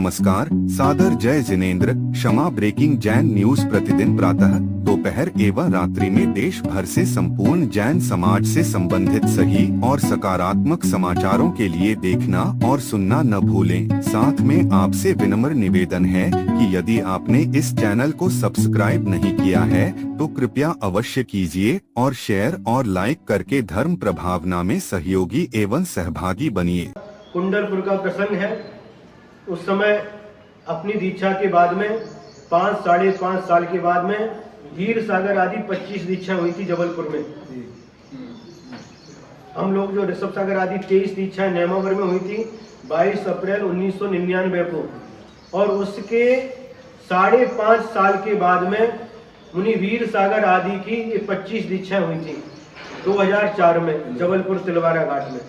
नमस्कार, सादर जय जिनेंद्र। क्षमा ब्रेकिंग जैन न्यूज प्रतिदिन प्रातः, दोपहर एवं रात्रि में देश भर से संपूर्ण जैन समाज से संबंधित सही और सकारात्मक समाचारों के लिए देखना और सुनना न भूलें। साथ में आपसे विनम्र निवेदन है कि यदि आपने इस चैनल को सब्सक्राइब नहीं किया है तो कृपया अवश्य कीजिए और शेयर और लाइक करके धर्म प्रभावना में सहयोगी एवं सहभागी बनिए। कुंडलपुर का प्रसंग है। उस समय अपनी दीक्षा के बाद में 5-5.5 साल के बाद में वीर सागर आदि 25 दीक्षा हुई थी जबलपुर में। हम लोग जो ऋषभ सागर आदि 23 दीक्षा नेमावर में हुई थी 22 अप्रैल 1999 को, और उसके 5.5 साल के बाद में मुनि वीर सागर आदि की ये 25 दीक्षा हुई थी 2004 में जबलपुर तिलवारा घाट में।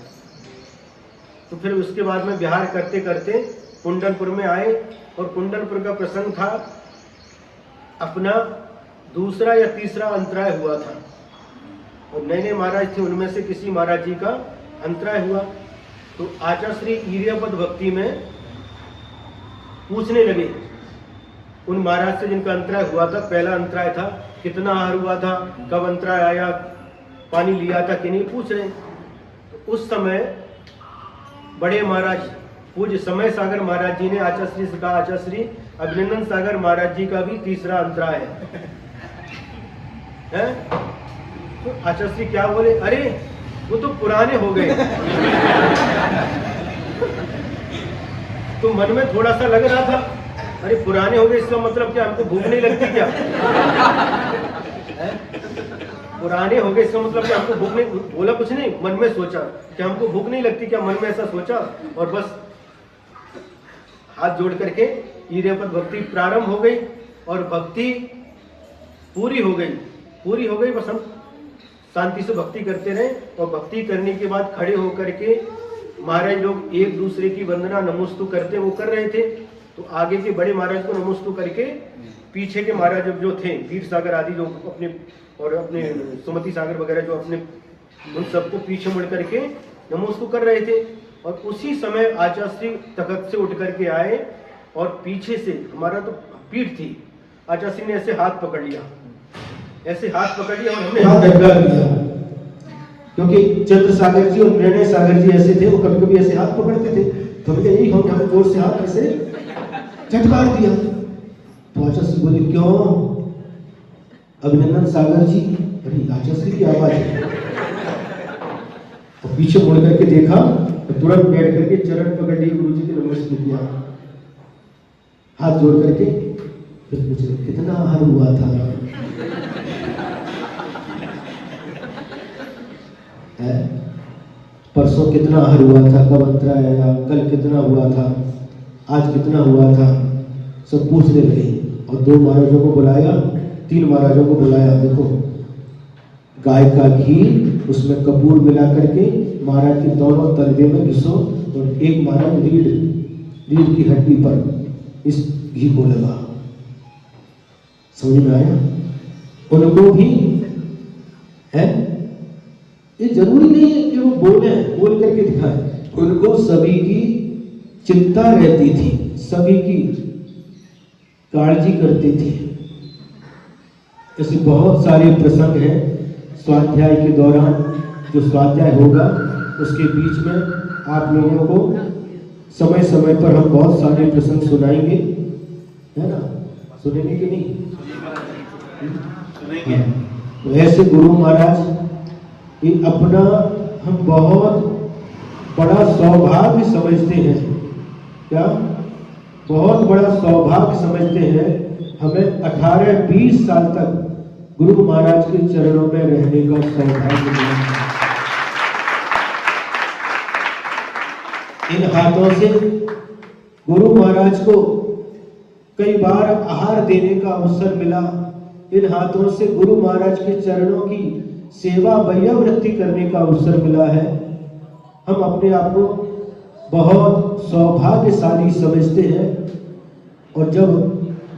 तो फिर उसके बाद में बिहार करते करते कुंडलपुर में आए, और कुंडलपुर का प्रसंग था अपना दूसरा या तीसरा अंतराय हुआ था, और नए महाराज थे, उनमें से किसी महाराज जी का अंतराय हुआ। तो आचार्य श्री ईर्यपद भक्ति में पूछने लगे उन महाराज से जिनका अंतराय हुआ था। पहला अंतराय था, कितना आहार हुआ था, कब अंतराय आया, पानी लिया था कि नहीं, पूछ रहे। तो उस समय बड़े महाराज पूज्य समय सागर महाराज जी ने आचार्य श्री से कहा, आचार्य श्री अभिनंदन सागर महाराज जी का भी तीसरा अंतराय है? तो आचार्य श्री क्या बोले, अरे वो तो पुराने हो गए। तो मन में थोड़ा सा लग रहा था, अरे पुराने हो गए इसका मतलब क्या, हमको भूख नहीं लगती क्या? पुराने हो गए इसका मतलब क्या, हमको भूख नहीं, बोला कुछ नहीं, मन में सोचा कि हमको भूख नहीं लगती क्या, मन में ऐसा सोचा, और बस हाथ जोड़ करके ईर्यपद भक्ति प्रारंभ हो गई, और भक्ति पूरी हो गई। बस हम शांति से भक्ति करते रहे, और भक्ति करने के बाद खड़े होकर के महाराज लोग एक दूसरे की वंदना नमोस्तु करते, वो कर रहे थे। तो आगे के बड़े महाराज को नमोस्तु करके पीछे के महाराज जो थे वीर सागर आदि जो अपने और अपने सुमति सागर वगैरह जो अपने, उन सबको पीछे मुड़ करके नमोस्तु कर रहे थे। और उसी समय आचार्य श्री तख्त से उठ करके आए, और पीछे से हमारा तो पीठ थी, आचार्य श्री ने ऐसे हाथ पकड़ लिया, और हमने हाथ झटका दिया, क्योंकि चंद्र सागर जी और निर्णय सागर जी ऐसे थे, वो कभी कभी ऐसे हाथ पकड़ते थे। तो हमने यही हम जोर से हाथ ऐसे झटका दिया। तो आचार्य श्री बोले, क्यों अभिनंदन सागर जी? अरे आचार्य श्री की आवाज है। तो पीछे मुड़ करके देखा तो तुरंत बैठ करके चरण पकड़ लिए, गुरु जी के नमस्ते किया, हाथ जोड़ करके। फिर पूछे, कितना आहार हुआ था? परसों कितना आहार हुआ था, कब अंतराय आया, कल कितना हुआ था, आज कितना हुआ था, सब पूछने लगे। और 2 महाराजों को बुलाया, 3 महाराजों को बुलाया। देखो, गाय का घी उसमें कपूर मिला करके महाराज के दोनों तलवे में घिसो, और एक महाराज रीढ़ की हड्डी पर इस घी को लगा। समझ में आया? उनको भी है, ये जरूरी नहीं है कि वो बोल करके दिखाए, उनको सभी की चिंता रहती थी, सभी की काळजी करते थे। ऐसे बहुत सारे प्रसंग हैं। स्वाध्याय के दौरान जो स्वाध्याय होगा उसके बीच में आप लोगों को समय समय पर हम बहुत सारे प्रसंग सुनाएंगे, है ना? सुनेंगे कि नहीं? तो ऐसे गुरु महाराज ये अपना हम बहुत बड़ा सौभाग्य समझते हैं। क्या? बहुत बड़ा सौभाग्य समझते हैं। हमें 18-20 साल तक गुरु महाराज के चरणों में रहने का सौभाग्य मिला। इन हाथों से गुरु महाराज को कई बार आहार देने का अवसर मिला। इन हाथों से गुरु महाराज के चरणों की सेवा वैयावृत्ति करने का अवसर मिला है। हम अपने आप को बहुत सौभाग्यशाली समझते हैं। और जब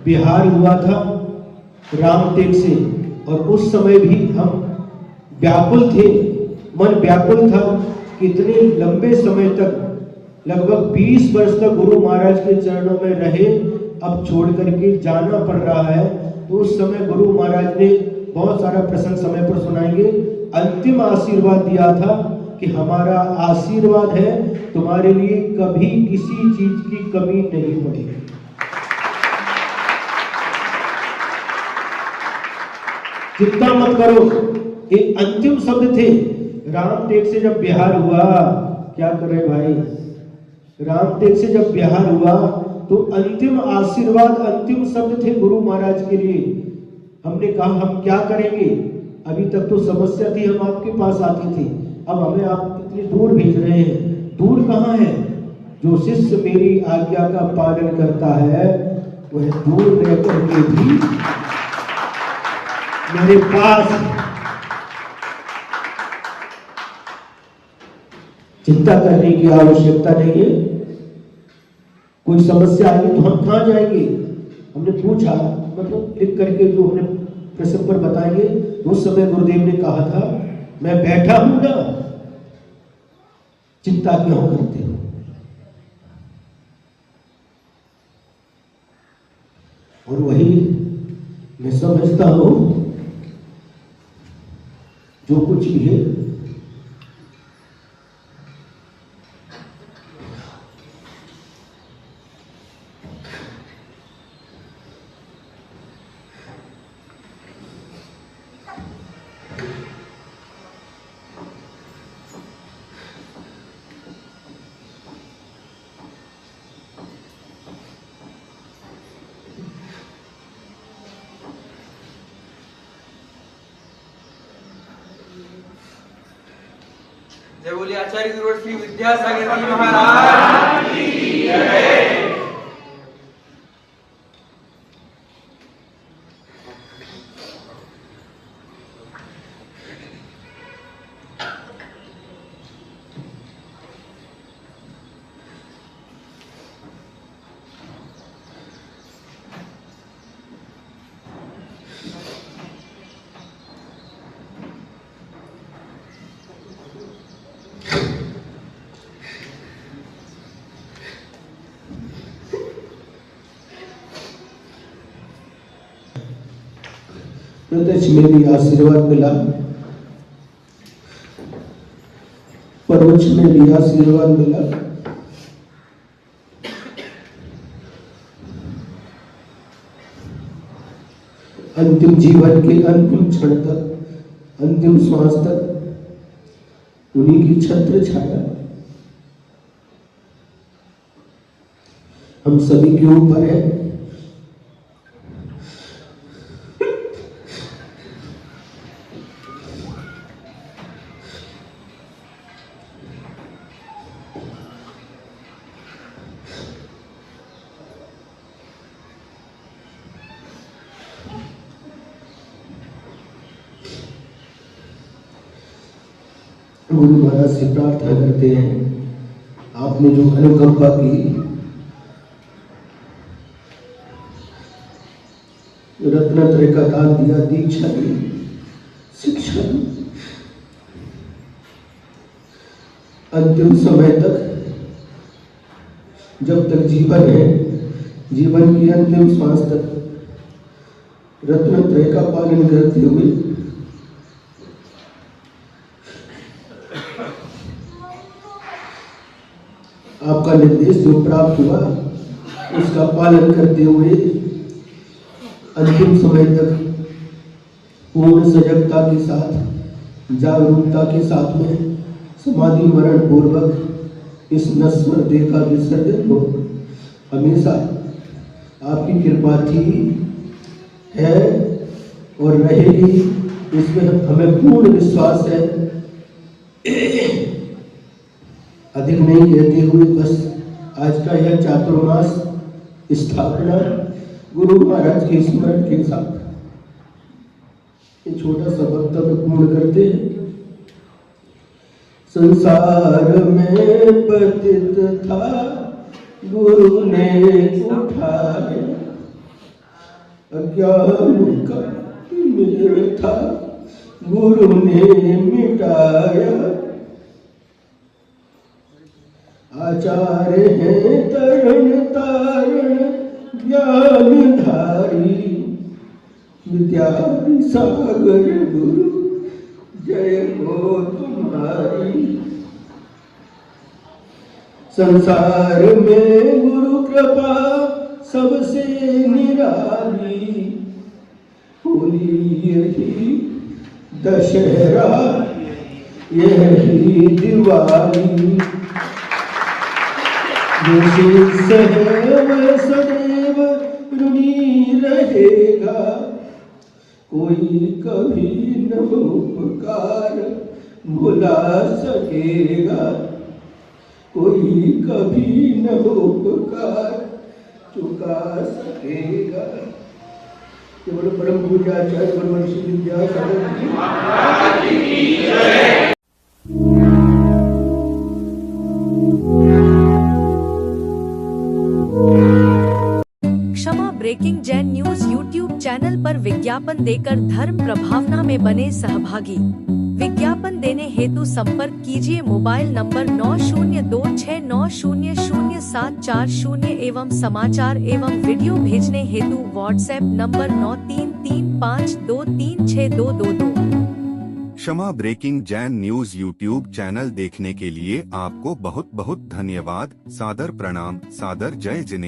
बिहार हुआ था रामटेक से, और उस समय भी हम व्याकुल थे, मन व्याकुल था कि इतने लंबे समय तक लगभग 20 वर्ष तक गुरु महाराज के चरणों में रहे, अब छोड़ करके जाना पड़ रहा है। तो उस समय गुरु महाराज ने बहुत सारा प्रसंग समय पर सुनाएंगे, अंतिम आशीर्वाद दिया था कि हमारा आशीर्वाद है, तुम्हारे लिए कभी किसी चीज की कमी नहीं पड़ेगी। चिंता मत करो, ये अंतिम शब्द थे। रामटेक से जब बिहार हुआ, क्या कर रहे भाई, रामटेक से जब बिहार हुआ तो अंतिम आशीर्वाद, अंतिम शब्द थे गुरु महाराज के लिए। हमने कहा हम क्या करेंगे, अभी तक तो समस्या थी, हम आपके पास आते थे, अब हमें आप इतनी दूर भेज रहे हैं। दूर कहाँ है, जो शिष्य मेरी आज्ञा का पालन करता है वह दूर रह करके भी मेरे पास। चिंता करने की आवश्यकता नहीं है। कोई समस्या आएगी तो हम कहाँ जाएंगे, हमने पूछा, मतलब लिख करके जो हमने प्रसंग पर बताएंगे। उस समय गुरुदेव ने कहा था, मैं बैठा हूं ना, चिंता क्यों करते हो। और वही मैं समझता हूं, जो कुछ भी है जय बोलिए आचार्य गुरुवर श्री विद्यासागर जी महाराज की जय। प्रत्यक्ष में भी आशीर्वाद मिला, परोक्ष में भी आशीर्वाद मिला। अंतिम जीवन के अंतिम क्षण तक, अंतिम श्वास तक उन्हीं की छत्र छाया हम सभी के ऊपर है। गुरु महाराज से प्रार्थना करते हैं, आपने जो अनुकंपा की, रत्नत्रय का दान दिया, दीक्षा दी, शिक्षा दी, अंतिम समय तक, जब तक जीवन है, जीवन की अंतिम श्वास तक रत्नत्रय का पालन करते हुए आपका निर्देश जो प्राप्त हुआ उसका पालन करते हुए अंतिम समय तक पूर्ण सजगता के साथ, जागरूकता के साथ में समाधि मरण पूर्वक इस नश्वर देह का विसर्जन हो। हमेशा आपकी कृपा थी, है और रहेगी, इसमें हमें पूर्ण विश्वास है। अधिक नहीं कहते हुए बस आज का यह चातुर्मास स्थापना गुरु महाराज के स्मरण के साथ ये छोटा सा वक्तव्य पूर्ण करते हैं। संसार में पतित था, गुरु ने उठाया, अज्ञान का तिमिर था, गुरु ने मिटाया। आचार्य हमारे हैं तरण तारण ज्ञानधारी, विद्या सागर गुरु जय हो तुम्हारी। संसार में गुरु कृपा सबसे निराली, होली यही दशहरा यही दिवाली। जो शिष्य है वह सदैव ऋणी रहेगा, कोई कभी न उपकार भुला सकेगा, कोई कभी न उपकार चुका सकेगा। केवल परम पूज्य आचार्य ब्रह्मर्षि Vidyasagar ji. Kshama breaking Jain news YouTube channel पर विज्ञापन देकर धर्म प्रभावना में बने सहभागी। विज्ञापन देने हेतु संपर्क कीजिए मोबाइल नंबर 9026900740 एवं समाचार एवं वीडियो भेजने हेतु WhatsApp number 9335236222। Kshama breaking Jain news YouTube channel देखने के लिए आपको बहुत बहुत धन्यवाद। सादर प्रणाम, सादर जय जिनेंद्र।